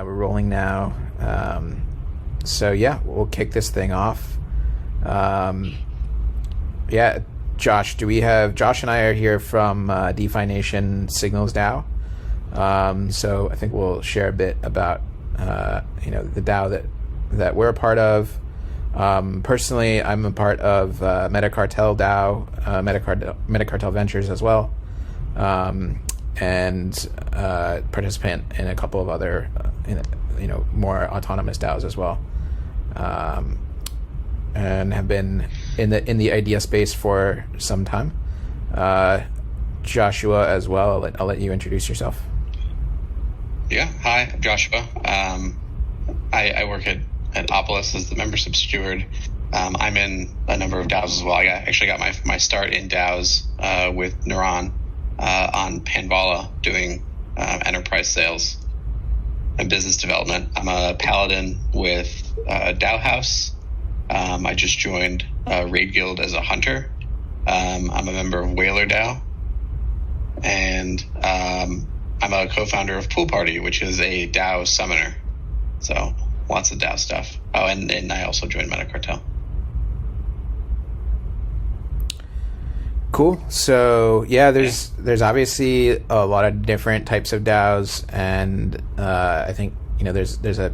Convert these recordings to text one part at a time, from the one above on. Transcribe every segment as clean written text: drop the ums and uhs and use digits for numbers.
We're rolling now. So yeah, we'll kick this thing off. Josh, Josh and I are here from DeFi Nation Signals DAO. So I think we'll share a bit about the DAO that we're a part of. Personally, I'm a part of Metacartel DAO, Metacartel Ventures as well, and participant in a couple of other more autonomous DAOs as well, and have been in the idea space for some time. Joshua as well. I'll let you introduce yourself. Yeah, hi, I'm Joshua. I work at Opolis as the membership steward. I'm in a number of DAOs as well. I actually got my start in DAOs with Neuron on Panvala doing enterprise sales and business development. I'm a paladin with DAO House. I just joined Raid Guild as a hunter. I'm a member of Whaler DAO. And I'm a co-founder of Pool Party, which is a DAO summoner. So lots of DAO stuff. Oh, and I also joined Metacartel. Cool. So yeah, there's obviously a lot of different types of DAOs, and I think there's a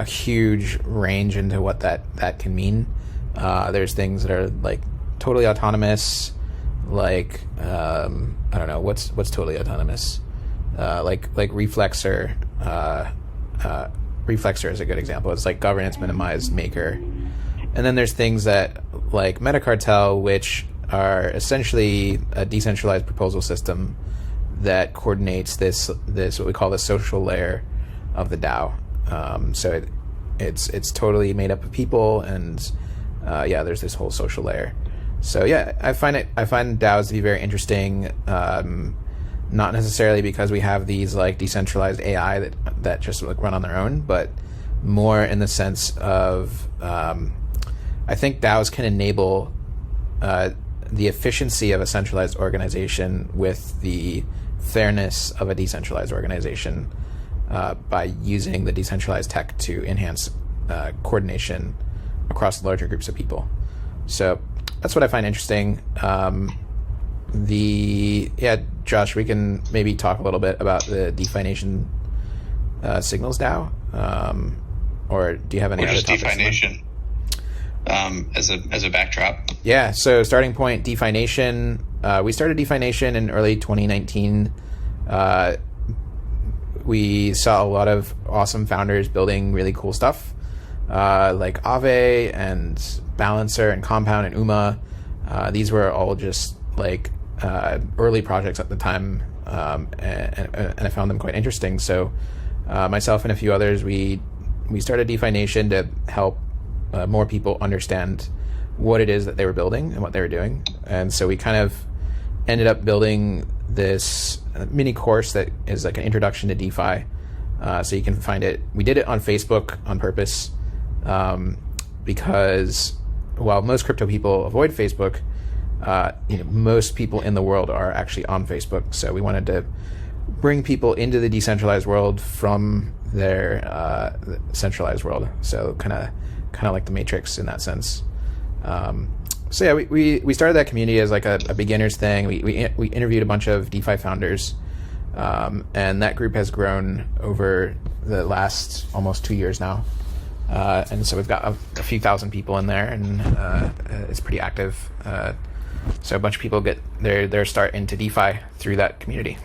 huge range into what that can mean. There's things that are like totally autonomous, like I don't know what's totally autonomous, like Reflexor. Reflexor is a good example. It's like governance minimized maker. And then there's things that like Metacartel, which are essentially a decentralized proposal system that coordinates this what we call the social layer of the DAO. So it's totally made up of people, and there's this whole social layer. So yeah, I find DAOs to be very interesting. Not necessarily because we have these like decentralized AI that just like run on their own, but more in the sense of I think DAOs can enable the efficiency of a centralized organization with the fairness of a decentralized organization by using the decentralized tech to enhance coordination across larger groups of people. So that's what I find interesting. Josh, we can maybe talk a little bit about the DeFi Nation Signals DAO, or do you have any other topics? DeFi Nation as a backdrop. Yeah. So starting point, DeFi Nation. We started DeFi Nation in early 2019. We saw a lot of awesome founders building really cool stuff, like Aave and Balancer and Compound and Uma. These were all just like early projects at the time, and I found them quite interesting. So myself and a few others, we started DeFi Nation to help more people understand what it is that they were building and what they were doing. And so we kind of ended up building this mini course that is like an introduction to DeFi. So you can find it. We did it on Facebook on purpose because while most crypto people avoid Facebook, most people in the world are actually on Facebook. So we wanted to bring people into the decentralized world from their centralized world. So kind of like the Matrix in that sense. So yeah, we started that community as like a beginners thing. We interviewed a bunch of DeFi founders, and that group has grown over the last almost 2 years now. And so we've got a few thousand people in there, and it's pretty active. So a bunch of people get their start into DeFi through that community.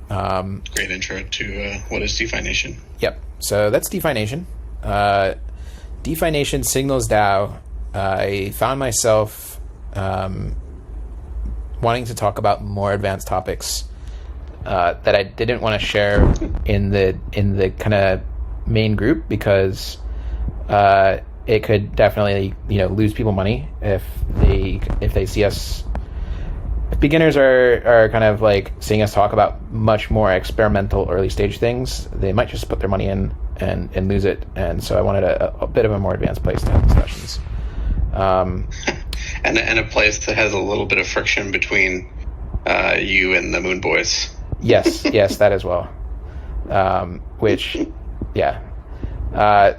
Great intro to what is DeFi Nation. Yep. So that's DeFi Nation. DeFi Nation Signals DAO. I found myself wanting to talk about more advanced topics that I didn't want to share in the kind of main group because it could definitely lose people money if they see us. If beginners are kind of like seeing us talk about much more experimental early stage things, they might just put their money in and lose it. And so I wanted a bit of a more advanced place to have discussions. And a place that has a little bit of friction between you and the Moon Boys. Yes, that as well. Which, yeah.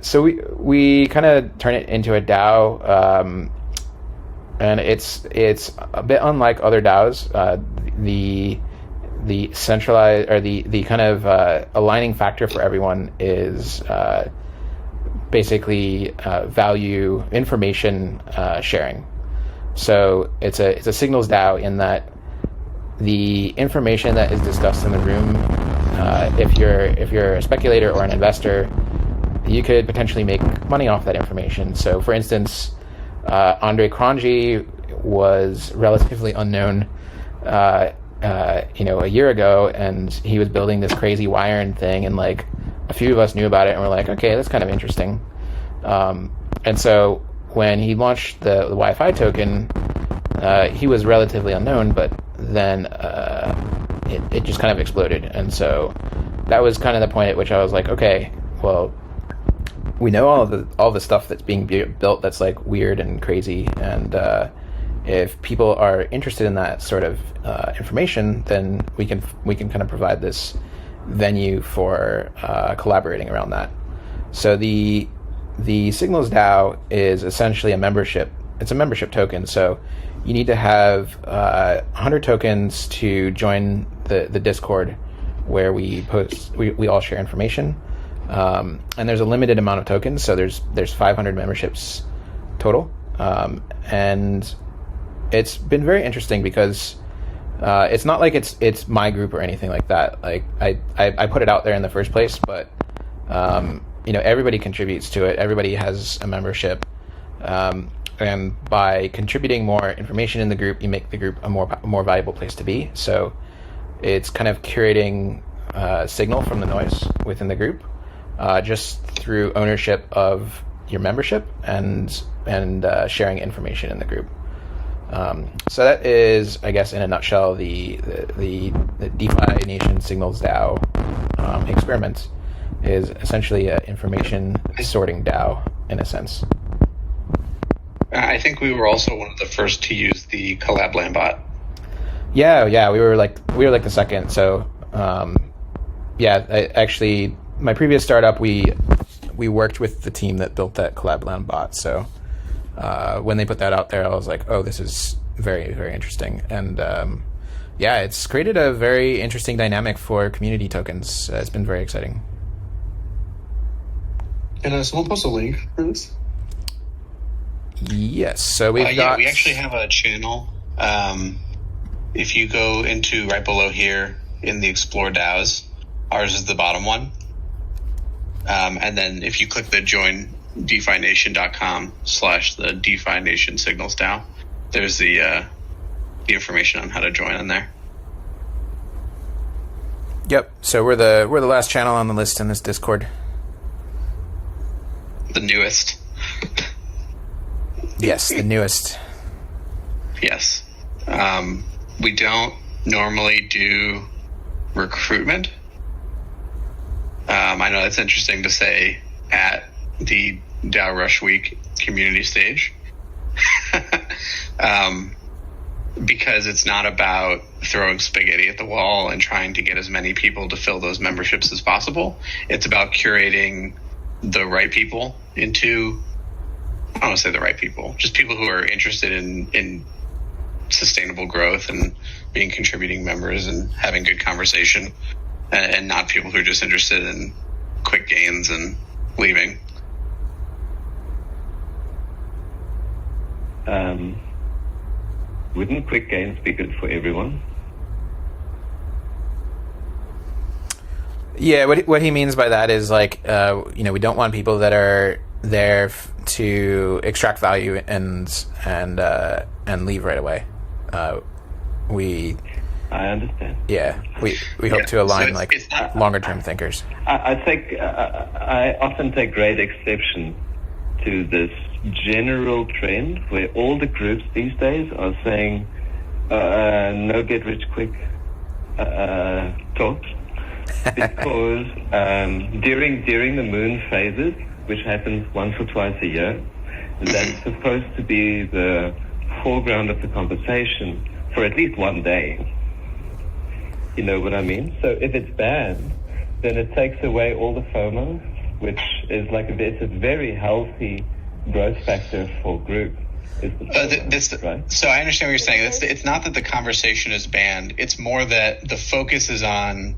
So we kind of turn it into a DAO, and it's a bit unlike other DAOs. The centralized, or the kind of aligning factor for everyone is basically value information sharing. So it's a signals DAO in that the information that is discussed in the room, if you're a speculator or an investor, you could potentially make money off that information. So, for instance, Andre Cronje was relatively unknown, a year ago, and he was building this crazy Wiren thing, and like a few of us knew about it, and we're like, okay, that's kind of interesting. And so when he launched the Wi-Fi token, he was relatively unknown, but then it just kind of exploded. And so that was kind of the point at which I was like, okay, well, we know all the stuff that's being built that's like weird and crazy, and if people are interested in that sort of information, then we can kind of provide this venue for collaborating around that. So the Signals DAO is essentially a membership. It's a membership token. So you need to have 100 tokens to join the Discord, where we all share information. And there's a limited amount of tokens, so there's 500 memberships total. And it's been very interesting because it's not like it's my group or anything like that. Like I put it out there in the first place, but everybody contributes to it. Everybody has a membership, and by contributing more information in the group, you make the group a more valuable place to be. So it's kind of curating signal from the noise within the group, just through ownership of your membership and sharing information in the group. So that is, I guess, in a nutshell, the DeFi Nation Signals DAO experiment is essentially an information sorting DAO in a sense. I think we were also one of the first to use the Collab Land bot. Yeah, we were like the second. So actually, my previous startup, we worked with the team that built that Collab Land bot. So when they put that out there, I was like, oh, this is very, very interesting. And it's created a very interesting dynamic for community tokens. It's been very exciting. Can someone post a link for this? Yes. So we actually have a channel. If you go into right below here in the Explore DAOs, ours is the bottom one. And then if you click the join DeFiNation.com/the DeFi Nation Signals DAO, there's the information on how to join on there. Yep. So we're the last channel on the list in this Discord. The newest. Yes, the newest. Yes. We don't normally do recruitment. I know that's interesting to say at the DAO Rush Week community stage. Because it's not about throwing spaghetti at the wall and trying to get as many people to fill those memberships as possible. It's about curating the right people into, I don't want to say the right people, just people who are interested in sustainable growth and being contributing members and having good conversation, and not people who are just interested in quick gains and leaving. Wouldn't quick gains be good for everyone? Yeah, what he means by that is like, we don't want people that are there to extract value and leave right away. I understand. Yeah, we hope to align longer term thinkers. I often take great exception to this general trend where all the groups these days are saying no get rich quick talks, because during the moon phases, which happens once or twice a year, that's supposed to be the foreground of the conversation for at least one day. You know what I mean? So if it's banned, then it takes away all the FOMO, which is like it's a very healthy growth factor for group. Right? So I understand what you're saying. It's not that the conversation is banned. It's more that the focus is on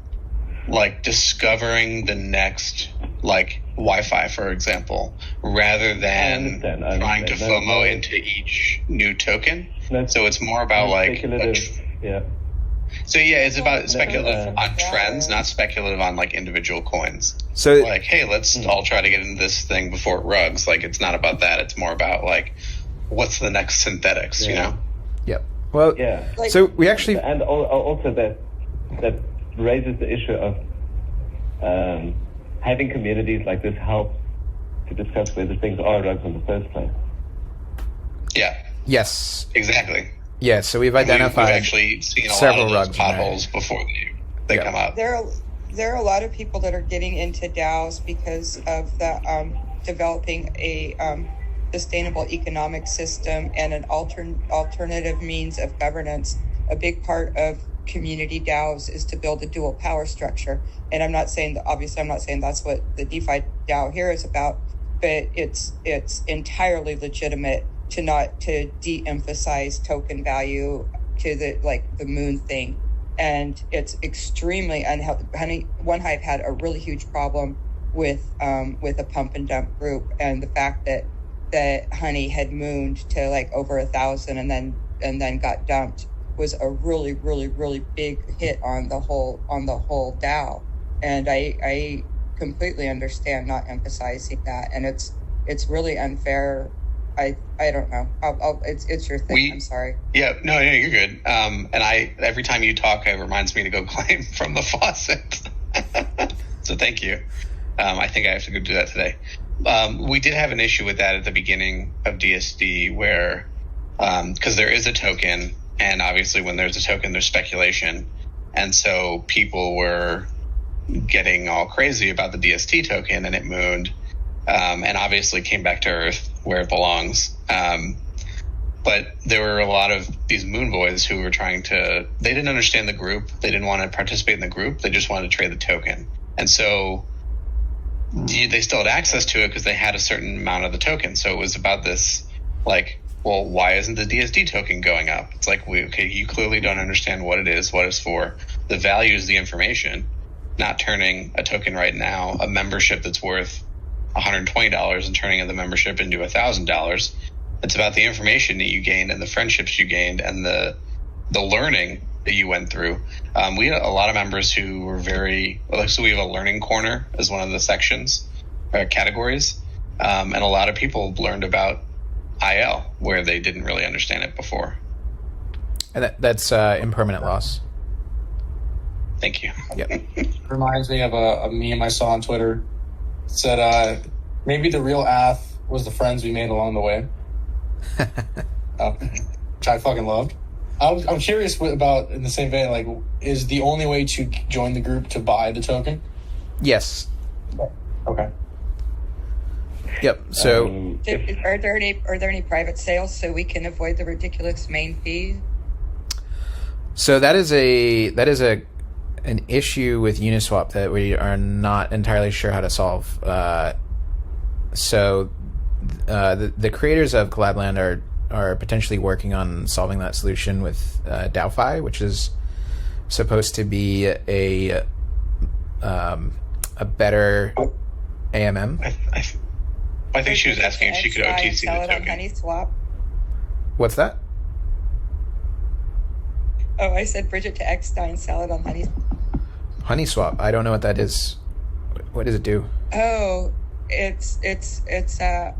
like discovering the next like Wi-Fi, for example, rather than trying to FOMO into each new token. So it's more about like yeah. So yeah, it's about speculative on trends, not speculative on like individual coins. So like, hey, let's all try to get into this thing before it rugs. Like, it's not about that. It's more about like, what's the next synthetics? You know? Yep. Well, yeah. So we actually, and also that raises the issue of having communities like this help to discuss whether things are rugs in the first place. Yeah. Yes. Exactly. Yeah. So we've identified we've actually seen a several lot of rugs those potholes before they come up. There are a lot of people that are getting into DAOs because of the developing a sustainable economic system and an alternative means of governance. A big part of community DAOs is to build a dual power structure. And I'm not saying that, obviously, I'm not saying that's what the DeFi DAO here is about, but it's entirely legitimate to de-emphasize token value to the moon thing. And it's extremely unhealthy. OneHive had a really huge problem with a pump and dump group, and the fact that Honey had mooned to like over 1,000 and then got dumped was a really, really, really big hit on the whole DAO. And I completely understand not emphasizing that, and it's really unfair. I don't know. It's your thing. I'm sorry. Yeah, no, you're good. And every time you talk, it reminds me to go claim from the faucet. So thank you. I think I have to go do that today. We did have an issue with that at the beginning of DSD where, because there is a token, and obviously when there's a token, there's speculation. And so people were getting all crazy about the DST token, and it mooned. And obviously came back to Earth where it belongs. But there were a lot of these moon boys who were they didn't understand the group. They didn't want to participate in the group. They just wanted to trade the token. And so they still had access to it because they had a certain amount of the token. So it was about this, like, well, why isn't the DSD token going up? It's like, you clearly don't understand what it is, what it's for. The value is the information, not turning a token right now, a membership that's worth $120 and turning the membership into $1,000. It's about the information that you gained and the friendships you gained and the learning that you went through. We had a lot of members who were so we have a learning corner as one of the sections or categories. And a lot of people learned about IL where they didn't really understand it before. And that's impermanent loss. Thank you. Yep. Reminds me of a meme I saw on Twitter. It said, maybe the real ath was the friends we made along the way. Which I fucking loved. I'm curious about, in the same vein, like, is the only way to join the group to buy the token? Yes. Okay. Yep. So, are there any private sales so we can avoid the ridiculous main fee? So that is an issue with Uniswap that we are not entirely sure how to solve. So the creators of Collabland are potentially working on solving that solution with DAOFi, which is supposed to be a better AMM. I think she was asking if she could OTC sell the it on token. HoneySwap. What's that? Oh, I said Bridget to Eckstein, sell it on HoneySwap. I don't know what that is. What does it do? Oh, it's Uniswap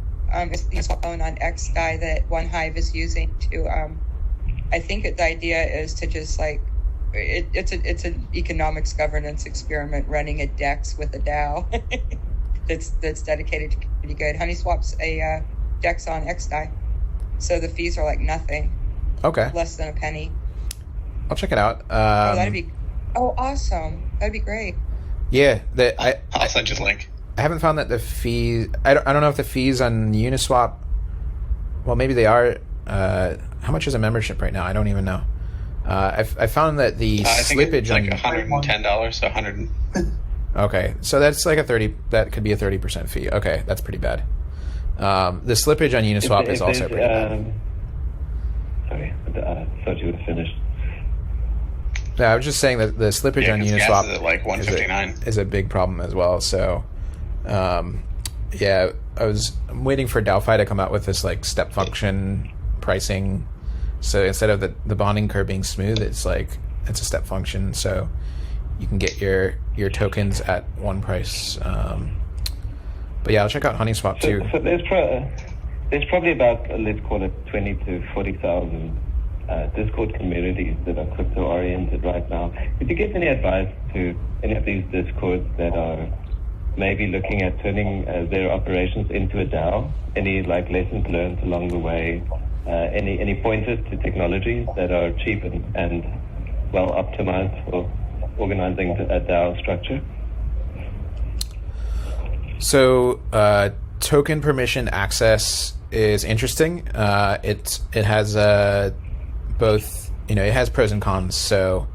owned on Eckstein that OneHive is using to. I think the idea is to just like it's an economics governance experiment running a DEX with a DAO that's dedicated to pretty good. HoneySwap's a DEX on Eckstein, so the fees are like nothing. Okay. Less than a penny. I'll check it out. Awesome. That'd be great. Yeah, I'll send you the link. I haven't found that the fees. I don't know if the fees on Uniswap. Well, maybe they are. How much is a membership right now? I don't even know. I found that the I think slippage it's like on $110, so 100. okay, so that's like that could be a 30% fee. Okay, that's pretty bad. The slippage on Uniswap is also pretty bad. Sorry, I thought you would have finished. Yeah, I was just saying that the slippage on gas Uniswap is at like 159. is a big problem as well. So, yeah, I'm waiting for DeFi to come out with this like step function pricing. So instead of the bonding curve being smooth, it's a step function. So you can get your tokens at one price. But yeah, I'll check out HoneySwap too. So there's probably about, let's call it 20 to 40,000 Discord communities that are crypto oriented right now. Did you give any advice to any of these Discords that are maybe looking at turning their operations into a DAO? Any like lessons learned along the way? Any pointers to technologies that are cheap and well optimized for organizing a DAO structure? So token permission access is interesting. It has both, it has pros and cons. So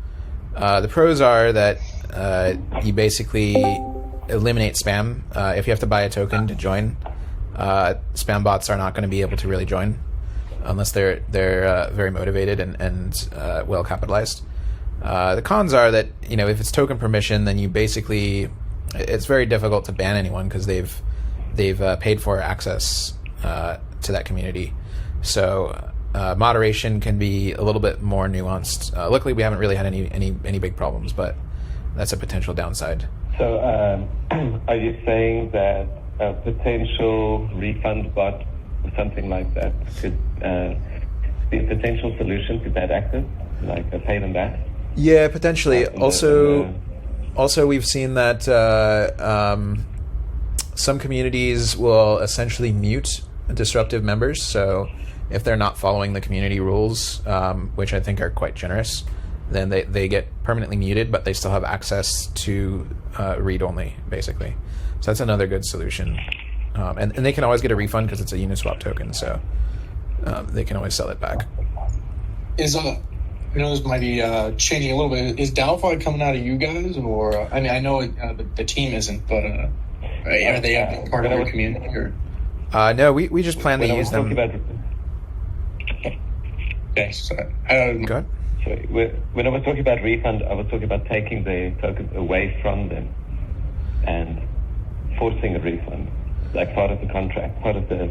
the pros are that you basically eliminate spam. If you have to buy a token to join, spam bots are not going to be able to really join unless they're very motivated and well capitalized. The cons are that if it's token permission, then you basically it's very difficult to ban anyone because they've paid for access to that community. So moderation can be a little bit more nuanced. Luckily, we haven't really had any big problems, but that's a potential downside. So are you saying that a potential refund bot or something like that could be a potential solution to bad access, like a pay them back? Yeah, potentially. Also, we've seen that some communities will essentially mute disruptive members. So if they're not following the community rules, which I think are quite generous, then they get permanently muted, but they still have access to read-only, basically. So that's another good solution. And they can always get a refund because it's a Uniswap token, so they can always sell it back. This might be changing a little bit. Is DAOFi coming out of you guys, or I know the team isn't, but are they part of your community? Or? No, we just plan to use them. Okay, so Go ahead. Sorry, when I was talking about refund, I was talking about taking the tokens away from them and forcing a refund, like part of the contract, part of the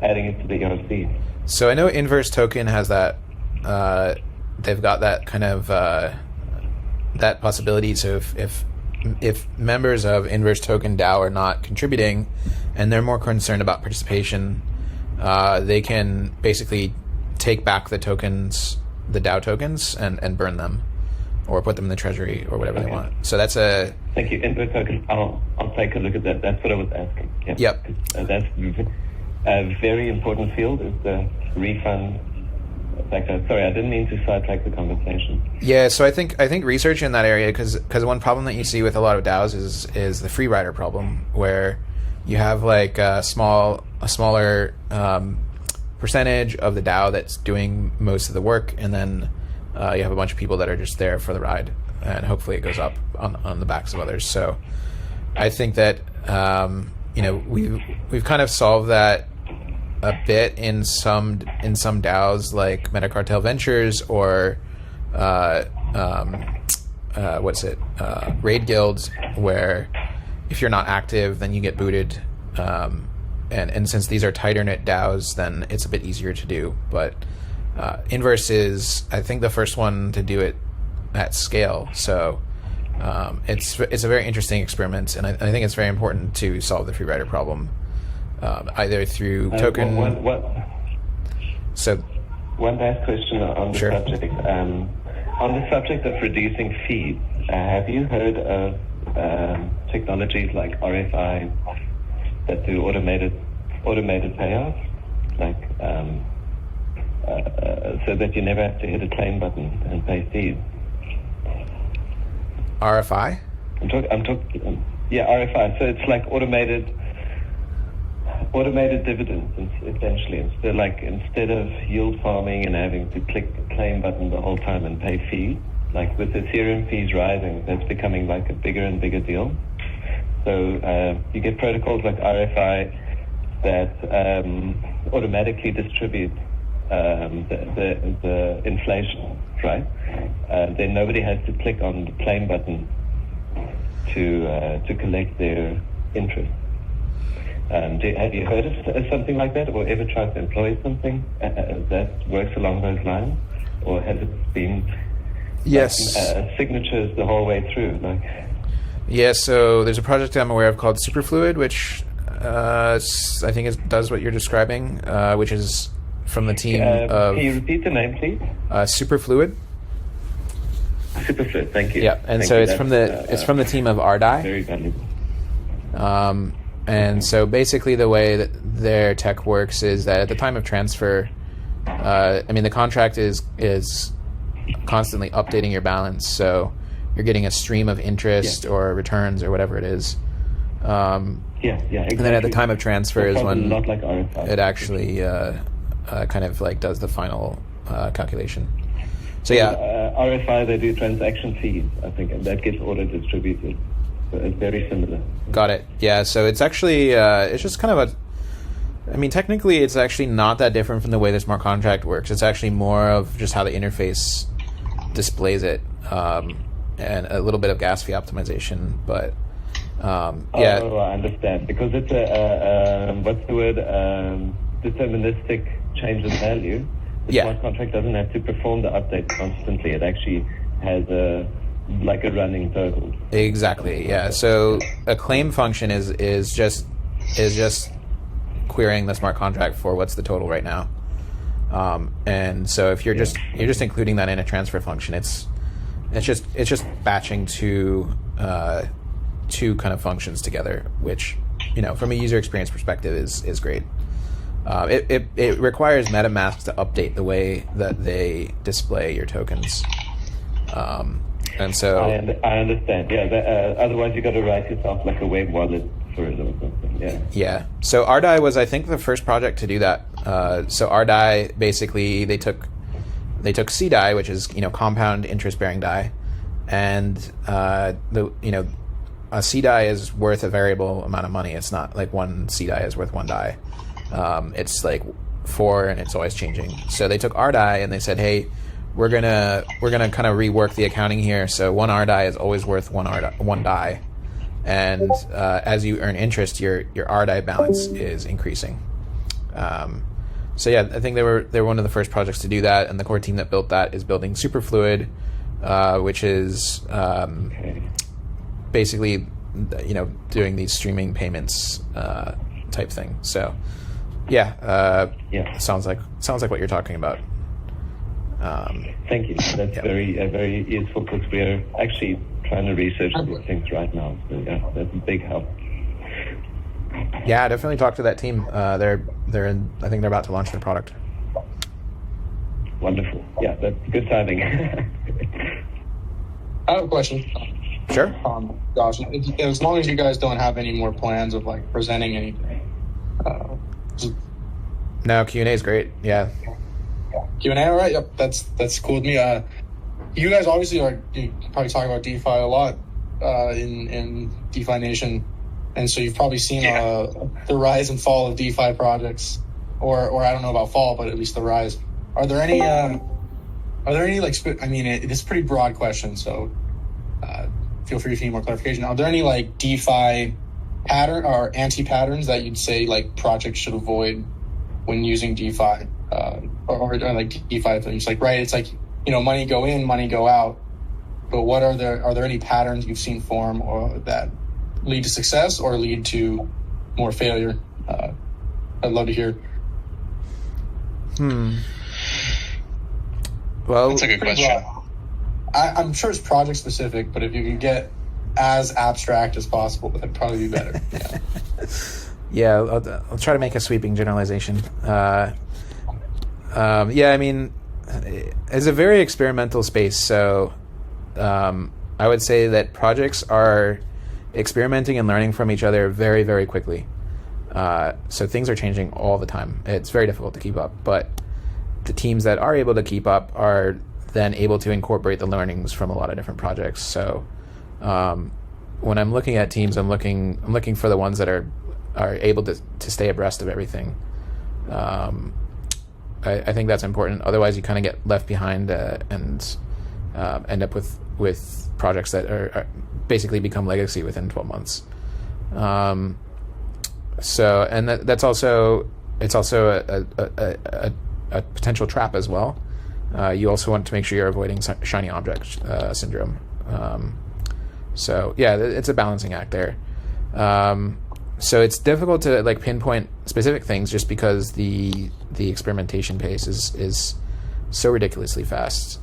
adding it to the ERC. So I know Inverse Token has that. They've got that kind of that possibility. So if members of Inverse Token DAO are not contributing, and they're more concerned about participation, they can basically take back the tokens, the DAO tokens, and burn them, or put them in the treasury, or whatever they want. So that's a... Thank you. Inverse Token, I'll take a look at that. That's what I was asking. Yeah. Yep. That's a very important field, is the refund. Sorry, I didn't mean to sidetrack the conversation. Yeah, so I think research in that area, because one problem that you see with a lot of DAOs is the free rider problem, where you have like a smaller percentage of the DAO that's doing most of the work, and then you have a bunch of people that are just there for the ride, and hopefully it goes up on the backs of others. So I think that we've kind of solved that a bit in some DAOs like Metacartel Ventures or Raid Guilds, where if you're not active, then you get booted. And since these are tighter knit DAOs, then it's a bit easier to do. But Inverse is, I think, the first one to do it at scale. So it's a very interesting experiment, and I think it's very important to solve the free rider problem, either through token. So, one last question on the subject. On the subject of reducing fees, have you heard of technologies like RFI that do automated payouts, like so that you never have to hit a claim button and pay fees? RFI? I'm talking. Yeah, RFI. So it's like automated automated dividends, essentially. Instead of yield farming and having to click the claim button the whole time and pay fees, like with Ethereum fees rising, that's becoming like a bigger and bigger deal. So you get protocols like RFI that automatically distribute the inflation, right? Then nobody has to click on the claim button to collect their interest. Have you heard of something like that, or ever tried to employ something that works along those lines, or has it been Yes. Signatures the whole way through? Yeah, so there's a project I'm aware of called Superfluid, which I think does what you're describing, which is from the team of... Can you repeat the name, please? Superfluid. Superfluid, thank you. Yeah, and Thank so you. it's from the team of Ardai. Very valuable. And so basically the way that their tech works is that at the time of transfer, the contract is constantly updating your balance, so you're getting a stream of interest or returns or whatever it is. Exactly. And then at the time of transfer is when not like RFI. it actually kind of like does the final calculation. So RFI, they do transaction fees, I think, and that gets auto distributed. So it's very similar. Got it. Yeah, so it's actually, it's just kind of technically it's actually not that different from the way the smart contract works. It's actually more of just how the interface displays it, and a little bit of gas fee optimization, but yeah. Oh, I understand. Because it's what's the word? Deterministic change in value. The smart contract doesn't have to perform the update constantly. It actually has a running total. Exactly. Yeah. So a claim function is just querying the smart contract for what's the total right now. And so if you're just including that in a transfer function, it's just batching two kind of functions together, which, from a user experience perspective is great. It requires MetaMask to update the way that they display your tokens. And so I understand. Yeah. Otherwise, you got to write yourself like a web wallet for it or something. Yeah. Yeah. So Ardai was, I think, the first project to do that. So Ardai, basically, they took CDAI, which is compound interest bearing DAI, and a CDAI is worth a variable amount of money. It's not like one CDAI is worth one DAI. It's like 4, and it's always changing. So they took Ardai and they said, hey, we're gonna kind of rework the accounting here. So one RDAI is always worth one DAI, and as you earn interest, your RDAI balance is increasing. So yeah, I think they were one of the first projects to do that, and the core team that built that is building Superfluid, which is basically doing these streaming payments type thing. So yeah. Sounds like what you're talking about. Thank you. That's very useful, because we are actually trying to research these things right now. So yeah, that's a big help. Yeah, definitely talk to that team. They're in. I think they're about to launch their product. Wonderful. Yeah, that's good timing. I have a question. Sure. Josh, as long as you guys don't have any more plans of presenting anything. No, Q&A is great. Yeah. Q&A, all right. Yep, that's cool with me. You guys obviously you probably talk about DeFi a lot in DeFi Nation, and so you've probably seen the rise and fall of DeFi projects, or I don't know about fall, but at least the rise. Are there any it's a pretty broad question, so feel free if you need more clarification. Are there any DeFi pattern or anti-patterns that you'd say projects should avoid when using DeFi? Or DeFi things, right? It's money go in, money go out. But are there any patterns you've seen form or that lead to success or lead to more failure? I'd love to hear. Well, that's a good question. I'm sure it's project specific, but if you can get as abstract as possible, that'd probably be better. Yeah, I'll try to make a sweeping generalization. It's a very experimental space, so I would say that projects are experimenting and learning from each other very, very quickly. So things are changing all the time. It's very difficult to keep up, but the teams that are able to keep up are then able to incorporate the learnings from a lot of different projects. So when I'm looking at teams, I'm looking for the ones that are able to stay abreast of everything. I think that's important. Otherwise, you kind of get left behind and end up with projects that are basically become legacy within 12 months. So, and that's also a potential trap as well. You also want to make sure you're avoiding shiny object syndrome. So yeah, it's a balancing act there. So it's difficult to like pinpoint specific things just because the experimentation pace is so ridiculously fast.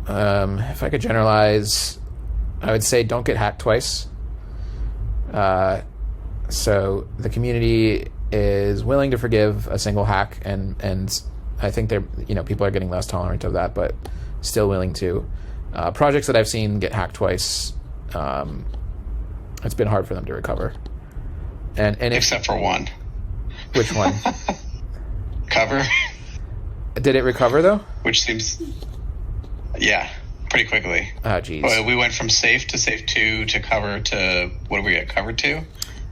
If I could generalize, I would say don't get hacked twice. So the community is willing to forgive a single hack, and I think people are getting less tolerant of that, but still willing to. Projects that I've seen get hacked twice, it's been hard for them to recover. And except for one. Which one? Cover. Did it recover though? Which seems, yeah, pretty quickly. Oh, geez. Well, we went from safe to safe 2 to cover to what do we get? Cover 2.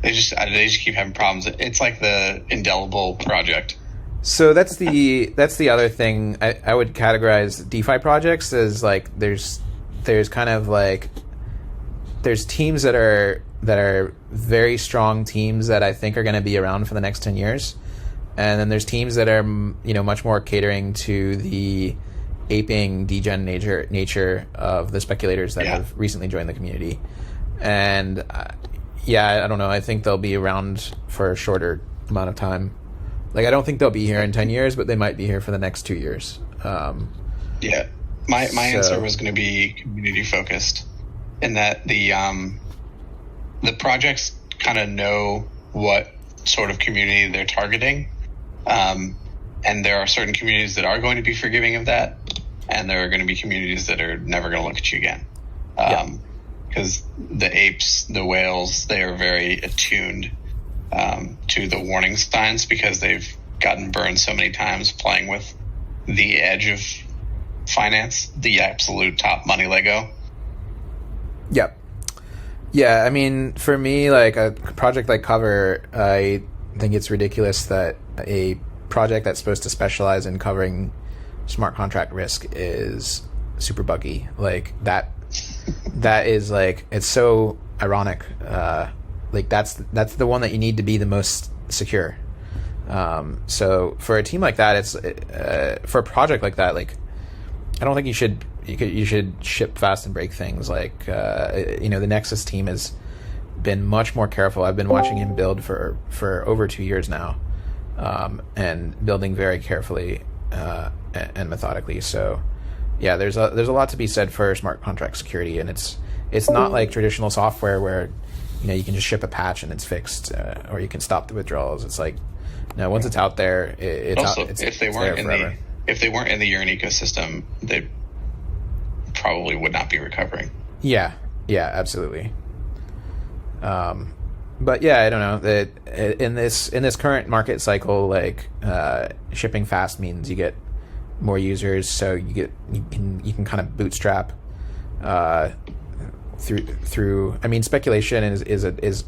They just keep having problems. It's like the indelible project. So that's the other thing. I would categorize DeFi projects as like there's kind of like there's teams that are very strong teams that I think are going to be around for the next 10 years, and then there's teams that are much more catering to the aping degen nature of the speculators that have recently joined the community. And I don't know. I think they'll be around for a shorter amount of time. Like, I don't think they'll be here in 10 years, but they might be here for the next 2 years. Yeah. My answer was going to be community focused, in that the projects kind of know what sort of community they're targeting. And there are certain communities that are going to be forgiving of that, and there are going to be communities that are never going to look at you again. Because the apes, the whales, they are very attuned to the warning signs, because they've gotten burned so many times playing with the edge of finance, the absolute top money Lego. Yep. Yeah, I mean, for me, like a project like Cover, I think it's ridiculous that a project that's supposed to specialize in covering smart contract risk is super buggy. Like that is like, it's so ironic. Like that's the one that you need to be the most secure. So for a team like that, it's for a project like that, like I don't think you should ship fast and break things. Like the Nexus team has been much more careful. I've been watching him build for over 2 years now, and building very carefully and methodically. So yeah, there's a lot to be said for smart contract security, and it's not like traditional software where you can just ship a patch and it's fixed, or you can stop the withdrawals. It's like, no, once it's out there, it's also, out. If they weren't in the Yearn ecosystem, they probably would not be recovering. Yeah, absolutely. But yeah, I don't know that in this current market cycle, like shipping fast means you get more users, so you can kind of bootstrap through. I mean, speculation is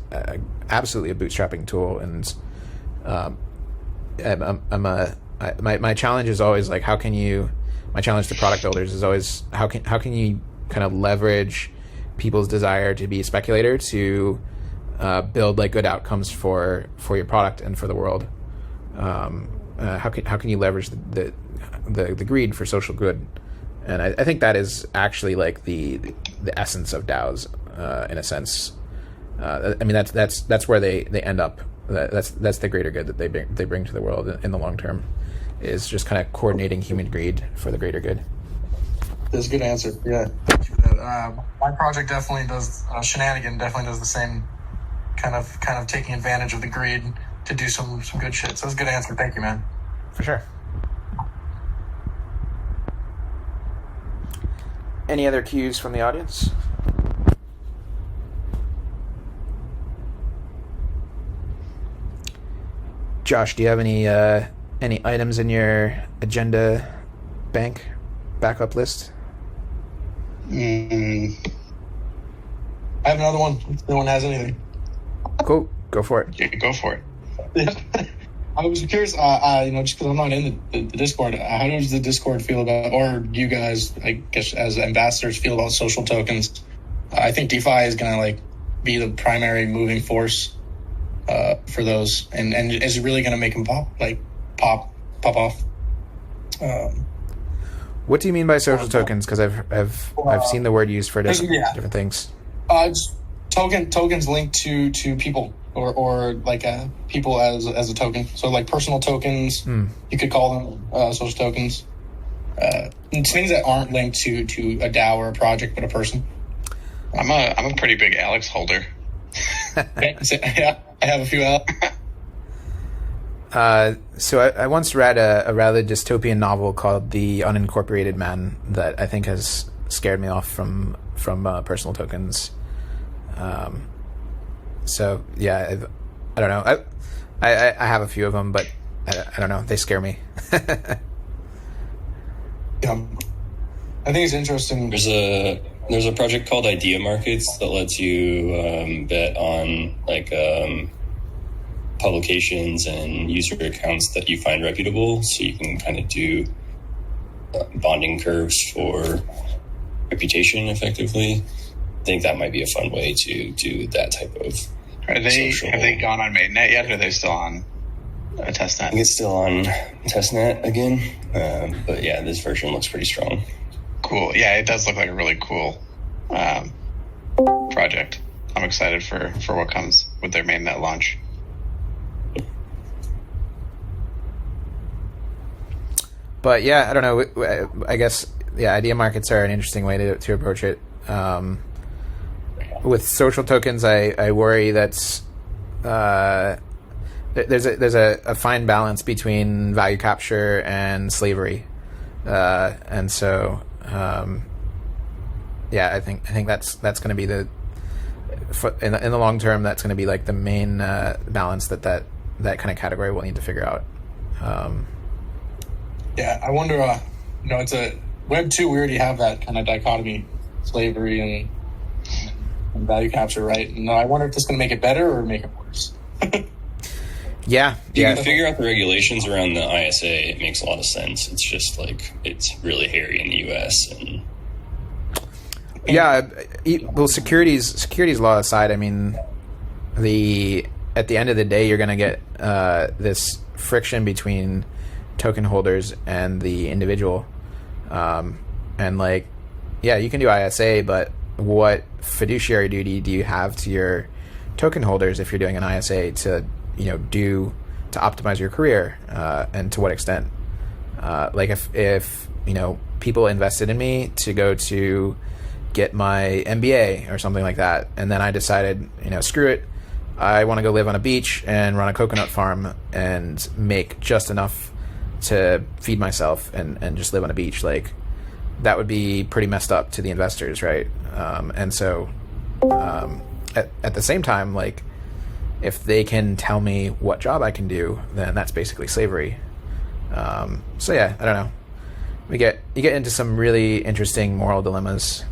absolutely a bootstrapping tool, and my challenge is always like, my challenge to product builders is always how can you kind of leverage people's desire to be a speculator to build like good outcomes for your product and for the world. How can you leverage the greed for social good? And I think that is actually like the essence of DAOs, in a sense. I mean, that's where they end up. That's the greater good that they bring to the world in the long term, is just kind of coordinating human greed for the greater good. That's a good answer. Yeah, thanks for that. My project definitely does. Shenanigan definitely does the same kind of taking advantage of the greed to do some good shit. So that's a good answer. Thank you, man. For sure. Any other cues from the audience? Josh, do you have any items in your agenda bank backup list? I have another one. If no one has anything. Cool. Go for it. Yeah, go for it. Yeah. I was curious, just because I'm not in the Discord, how does the Discord feel about, or you guys, I guess, as ambassadors, feel about social tokens? I think DeFi is going to like be the primary moving force for those, and is it really going to make them pop off? What do you mean by social tokens? Because I've seen the word used for different things. Tokens linked to people, or like people as a token. So like personal tokens, you could call them social tokens. Things that aren't linked to a DAO or a project, but a person. I'm a pretty big Alex holder. Yeah, I have a few out. So I once read a rather dystopian novel called The Unincorporated Man that I think has scared me off from personal tokens. So yeah, I don't know. I have a few of them, but I don't know. They scare me. Yeah, I think it's interesting. There's a project called Idea Markets that lets you bet on like publications and user accounts that you find reputable, so you can kind of do bonding curves for reputation effectively. I think that might be a fun way to do that type of Have they gone on mainnet yet, or are they still on testnet? I think it's still on testnet again, but yeah, this version looks pretty strong. Cool. Yeah, it does look like a really cool project. I'm excited for what comes with their mainnet launch. But yeah, I don't know. I guess idea markets are an interesting way to approach it. With social tokens, I worry that's there's a fine balance between value capture and slavery, and so I think that's going to be in the long term, that's going to be like the main balance that kind of category will need to figure out. Yeah, I wonder. It's a Web 2. We already have that kind of dichotomy, slavery and value capture, right? And I wonder if this is going to make it better or make it worse. Yeah. You can figure out the regulations around the ISA. It makes a lot of sense. It's just like it's really hairy in the US. And yeah, well, securities law aside, I mean, at the end of the day, you're going to get this friction between token holders and the individual, and like, yeah, you can do ISA, but what fiduciary duty do you have to your token holders if you're doing an ISA to optimize your career, and to what extent? Like if people invested in me to go to get my MBA or something like that, and then I decided, screw it, I want to go live on a beach and run a coconut farm and make just enough to feed myself and just live on a beach, like that would be pretty messed up to the investors, right? And so at the same time, like, if they can tell me what job I can do, then that's basically slavery. So yeah, I don't know. You get into some really interesting moral dilemmas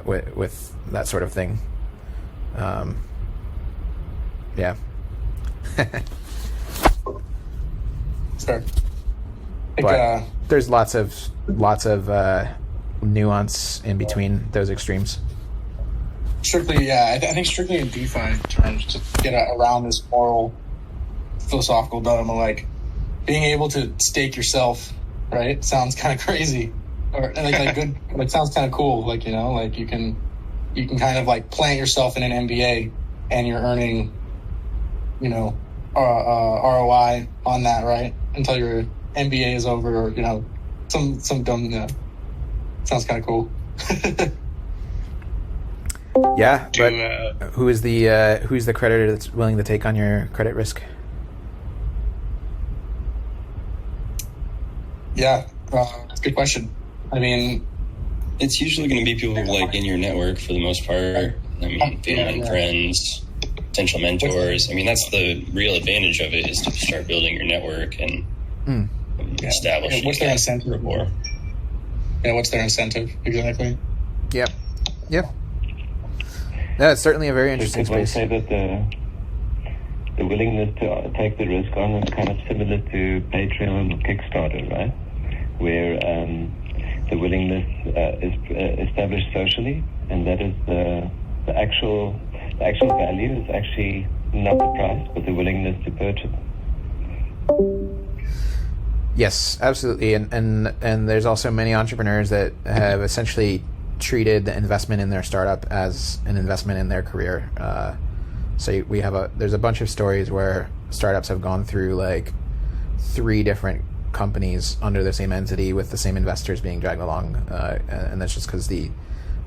with that sort of thing. Yeah. Sure. But there's lots of nuance in between those extremes. Strictly, yeah. I think strictly in DeFi terms, to get around this moral, philosophical dilemma, like being able to stake yourself, right? Sounds kind of crazy, or like good. Like sounds kind of cool. Like like you can kind of like plant yourself in an MBA, and you're earning, ROI on that, right? Until your MBA is over, or some dumb. Sounds kind of cool. Yeah, but who's the creditor that's willing to take on your credit risk? Yeah, that's a good question. I mean, it's usually going to be people like in your network for the most part. I mean, family and friends. potential mentors. I mean, that's the real advantage of it, is to start building your network and establishing what's their incentive rapport. Yeah, what's their incentive exactly? Yep. Yeah, it's certainly a very interesting Could one space. say that the willingness to take the risk on is kind of similar to Patreon or Kickstarter, right? Where the willingness is established socially, and that is the actual value is actually not the price, but the willingness to purchase. Yes, absolutely. And there's also many entrepreneurs that have essentially treated the investment in their startup as an investment in their career. So there's a bunch of stories where startups have gone through like 3 different companies under the same entity with the same investors being dragged along. And that's just because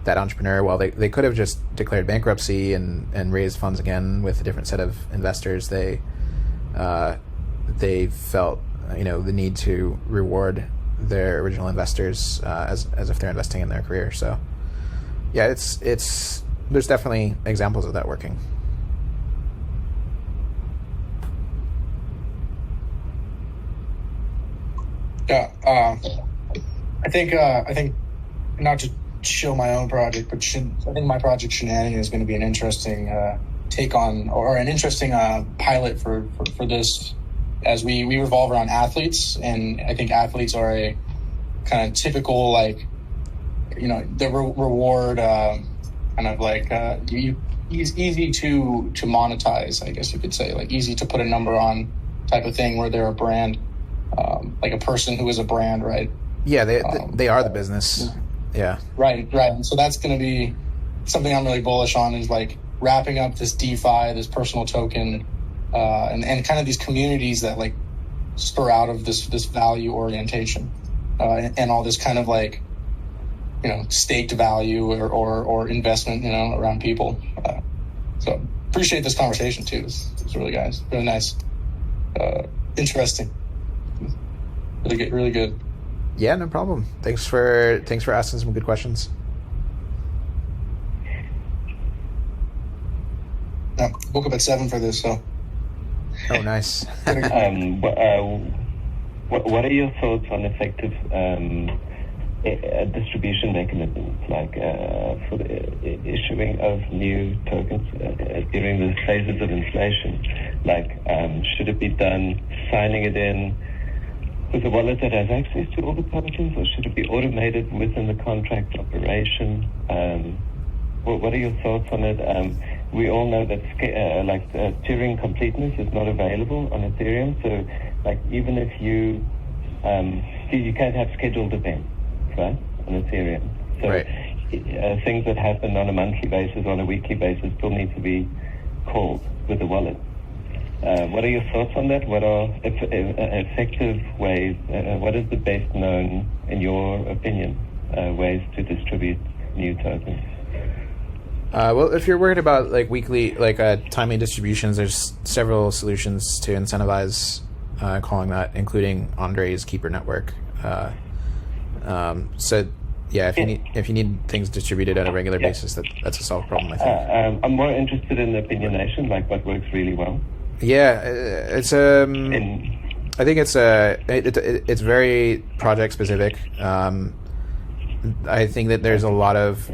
that entrepreneur, while they could have just declared bankruptcy and raised funds again with a different set of investors, they felt the need to reward their original investors as if they're investing in their career. So yeah, it's there's definitely examples of that working. Yeah, I think not to show my own project, but I think my project Shenanigan is going to be an interesting take on, or an interesting pilot for this, as we revolve around athletes, and I think athletes are a kind of typical, like, the reward kind of like easy to monetize, I guess you could say, like easy to put a number on type of thing, where they're a brand, like a person who is a brand, right? Yeah, they are the business. Yeah. Right. And so that's going to be something I'm really bullish on, is like wrapping up this DeFi, this personal token, and kind of these communities that like spur out of this value orientation, and all this kind of like, staked value or investment, around people. So appreciate this conversation too. It's really nice, interesting, really good. Yeah, no problem. Thanks for asking some good questions. Woke up at 7 for this, so. Oh, nice. What are your thoughts on effective distribution mechanisms, like for the issuing of new tokens during the phases of inflation? Like, should it be done signing it in with a wallet that has access to all the tokens, or should it be automated within the contract operation? What are your thoughts on it? We all know that Turing completeness is not available on Ethereum. So, like, even if you can't have scheduled events, right, on Ethereum. So right. Things that happen on a monthly basis, on a weekly basis, still need to be called with a wallet. What are your thoughts on that? What are effective ways, what is the best known, in your opinion, ways to distribute new tokens? Well, if you're worried about like weekly, timely distributions, there's several solutions to incentivize calling that, including Andre's Keeper Network. So yeah, if you need things distributed on a regular basis, that's a solved problem, I think. I'm more interested in opinionation, like what works really well. Yeah, it's I think it's very project specific. I think that there's a lot of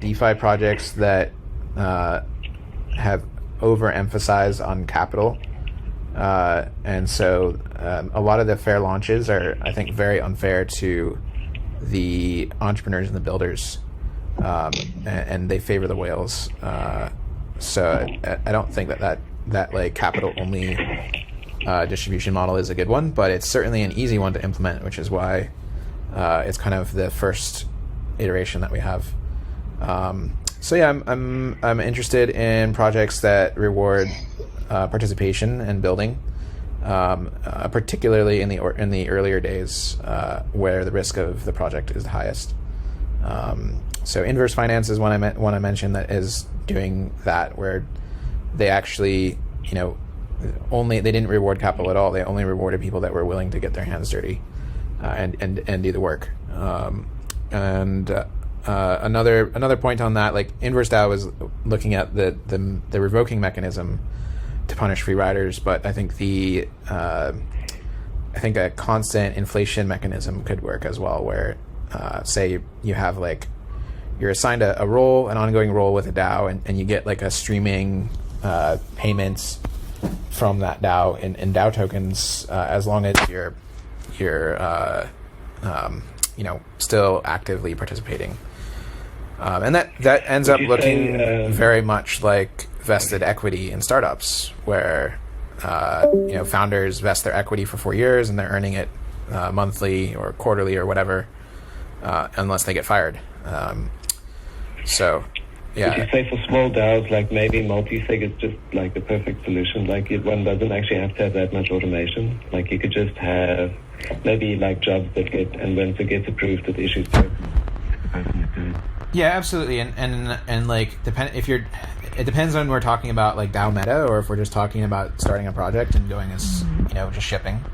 DeFi projects that have overemphasized on capital, and so a lot of the fair launches are, I think, very unfair to the entrepreneurs and the builders, and they favor the whales. So I don't think that like capital only distribution model is a good one, but it's certainly an easy one to implement, which is why it's kind of the first iteration that we have. So yeah, I'm interested in projects that reward participation and building, particularly in the earlier days where the risk of the project is the highest. So Inverse Finance is one I mentioned that is doing that, where they actually, they didn't reward capital at all. They only rewarded people that were willing to get their hands dirty and do the work. And another point on that, like Inverse DAO is looking at the revoking mechanism to punish free riders, but I think a constant inflation mechanism could work as well, where say you have like you're assigned a role, an ongoing role with a DAO, and you get like a streaming payments from that DAO in DAO tokens, as long as you're still actively participating, and that ends up looking very much like vested equity in startups, where founders vest their equity for 4 years and they're earning it monthly or quarterly or whatever, unless they get fired. So, yeah. Would you say for small DAOs, like maybe multi-sig is just like the perfect solution? Like one doesn't actually have to have that much automation. Like you could just have maybe like jobs that get, and once it gets approved, it issues tokens. Yeah, absolutely. And like it depends on we're talking about like DAO meta, or if we're just talking about starting a project and going as just shipping.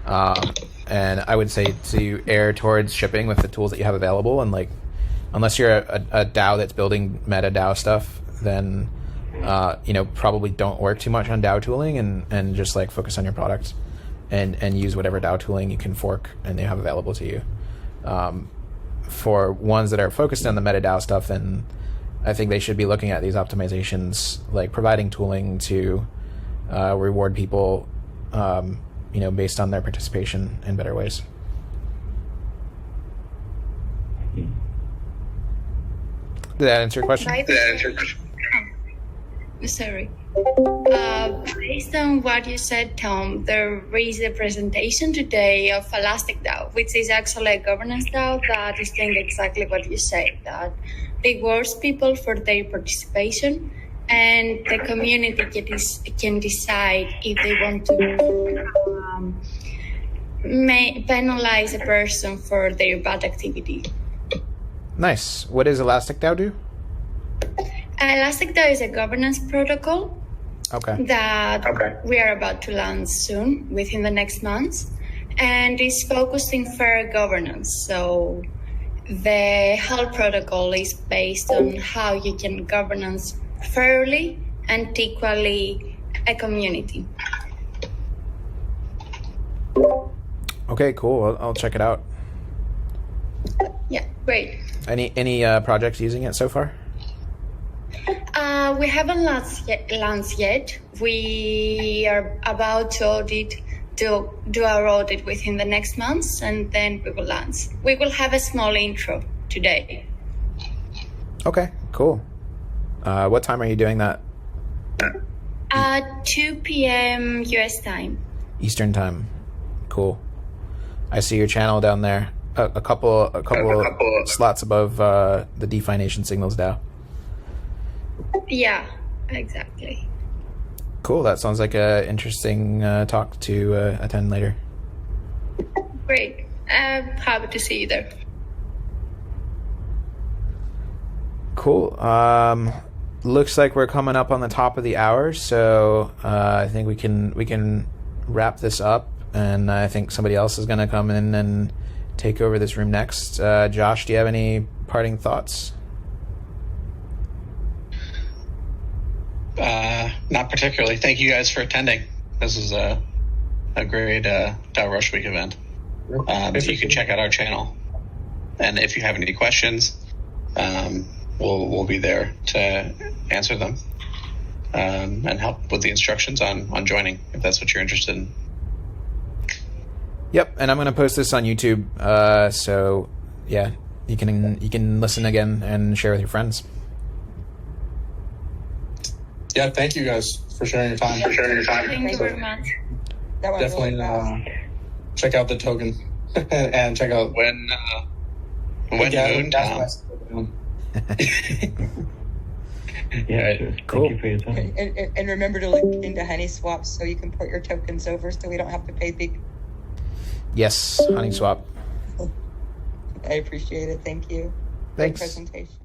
And I would say to err towards shipping with the tools that you have available, and like unless you're a DAO that's building meta DAO stuff, then probably don't work too much on DAO tooling, and just like focus on your product and use whatever DAO tooling you can fork and you have available to you. For ones that are focused on the meta DAO stuff, then I think they should be looking at these optimizations, like providing tooling to reward people based on their participation in better ways. Did that answer your question? Sorry. Based on what you said, Tom, there is a presentation today of Elastic DAO, which is actually a governance DAO that is doing exactly what you say, that rewards people for their participation, and the community can decide if they want to penalize a person for their bad activity. Nice. What does Elastic DAO do? Elastic DAO is a governance protocol that we are about to launch soon, within the next months, and it's focused in fair governance. So the whole protocol is based on how you can governance fairly and equally a community. Okay, cool. I'll check it out. Yeah, great. Any projects using it so far? We haven't launched yet. We are about to do our audit within the next months, and then we will launch. We will have a small intro today. Okay, cool. What time are you doing that? 2 p.m. US time. Eastern time. Cool. I see your channel down there. A couple slots above the DeFi Nation Signals DAO. Yeah, exactly. Cool. That sounds like a interesting talk to attend later. Great. I'm happy to see you there. Cool. Looks like we're coming up on the top of the hour, so I think we can wrap this up, and I think somebody else is going to come in and take over this room next. Josh, do you have any parting thoughts? Not particularly. Thank you guys for attending. This is a great DAO Rush Week event. You can check out our channel, and if you have any questions, we'll be there to answer them and help with the instructions on joining, if that's what you're interested in. Yep, and I'm going to post this on YouTube, so yeah, you can listen again and share with your friends. Yeah, thank you guys for sharing your time. Thank you very much. That was Definitely really check out the token and check out When Moon Tom. Yeah, sure. Cool. Thank you for your time. And remember to look into honey swaps so you can port your tokens over so we don't have to pay big. Yes, honey swap. I appreciate it. Thank you. Thanks. Great presentation.